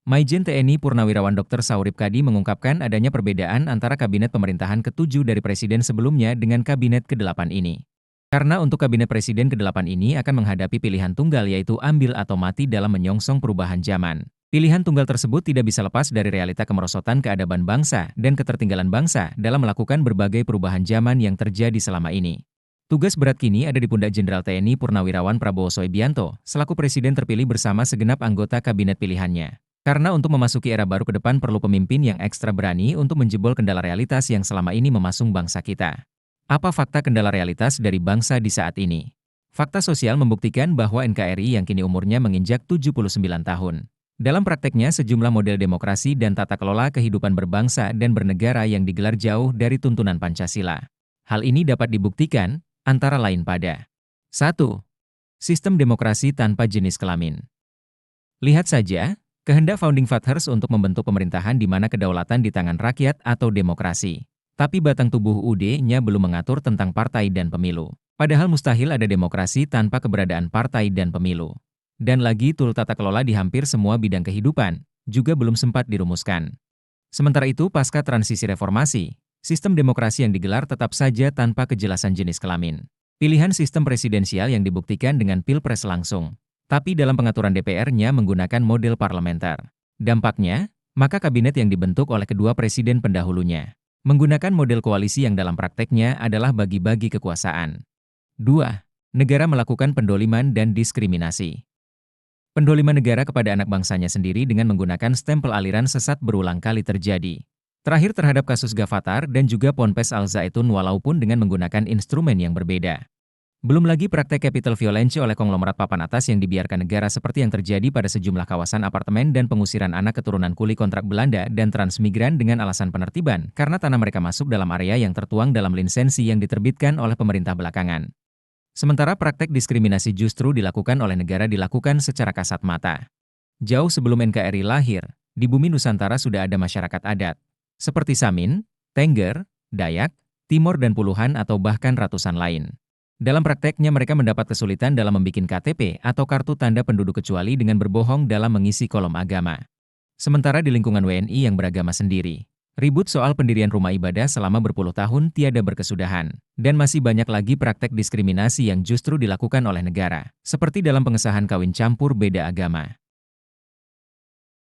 Majen TNI Purnawirawan Dr. Saurip Kadi mengungkapkan adanya perbedaan antara kabinet pemerintahan ke-7 dari presiden sebelumnya dengan kabinet ke-8 ini. Karena untuk kabinet presiden ke-8 ini akan menghadapi pilihan tunggal yaitu ambil atau mati dalam menyongsong perubahan zaman. Pilihan tunggal tersebut tidak bisa lepas dari realita kemerosotan keadaban bangsa dan ketertinggalan bangsa dalam melakukan berbagai perubahan zaman yang terjadi selama ini. Tugas berat kini ada di pundak Jenderal TNI Purnawirawan Prabowo Subianto, selaku presiden terpilih bersama segenap anggota kabinet pilihannya. Karena untuk memasuki era baru ke depan perlu pemimpin yang ekstra berani untuk menjebol kendala realitas yang selama ini memasung bangsa kita. Apa fakta kendala realitas dari bangsa di saat ini? Fakta sosial membuktikan bahwa NKRI yang kini umurnya menginjak 79 tahun. Dalam prakteknya sejumlah model demokrasi dan tata kelola kehidupan berbangsa dan bernegara yang digelar jauh dari tuntunan Pancasila. Hal ini dapat dibuktikan, antara lain pada 1. Sistem demokrasi tanpa jenis kelamin. Lihat saja, kehendak Founding Fathers untuk membentuk pemerintahan di mana kedaulatan di tangan rakyat atau demokrasi. Tapi batang tubuh UUD-nya belum mengatur tentang partai dan pemilu. Padahal mustahil ada demokrasi tanpa keberadaan partai dan pemilu. Dan lagi tool tata kelola di hampir semua bidang kehidupan, juga belum sempat dirumuskan. Sementara itu pasca transisi reformasi, sistem demokrasi yang digelar tetap saja tanpa kejelasan jenis kelamin. Pilihan sistem presidensial yang dibuktikan dengan pilpres langsung. Tapi dalam pengaturan DPR-nya menggunakan model parlementer. Dampaknya, maka kabinet yang dibentuk oleh kedua presiden pendahulunya menggunakan model koalisi yang dalam prakteknya adalah bagi-bagi kekuasaan. 2. Negara melakukan pendoliman dan diskriminasi. Pendoliman negara kepada anak bangsanya sendiri dengan menggunakan stempel aliran sesat berulang kali terjadi. Terakhir terhadap kasus Gavatar dan juga Ponpes Al Zaitun walaupun dengan menggunakan instrumen yang berbeda. Belum lagi praktek capital violence oleh konglomerat papan atas yang dibiarkan negara seperti yang terjadi pada sejumlah kawasan apartemen dan pengusiran anak keturunan kuli kontrak Belanda dan transmigran dengan alasan penertiban karena tanah mereka masuk dalam area yang tertuang dalam lisensi yang diterbitkan oleh pemerintah belakangan. Sementara praktek diskriminasi justru dilakukan oleh negara dilakukan secara kasat mata. Jauh sebelum NKRI lahir, di bumi Nusantara sudah ada masyarakat adat, seperti Samin, Tengger, Dayak, Timor dan puluhan atau bahkan ratusan lain. Dalam prakteknya mereka mendapat kesulitan dalam membuat KTP atau kartu tanda penduduk kecuali dengan berbohong dalam mengisi kolom agama. Sementara di lingkungan WNI yang beragama sendiri, ribut soal pendirian rumah ibadah selama berpuluh tahun tiada berkesudahan, dan masih banyak lagi praktek diskriminasi yang justru dilakukan oleh negara, seperti dalam pengesahan kawin campur beda agama.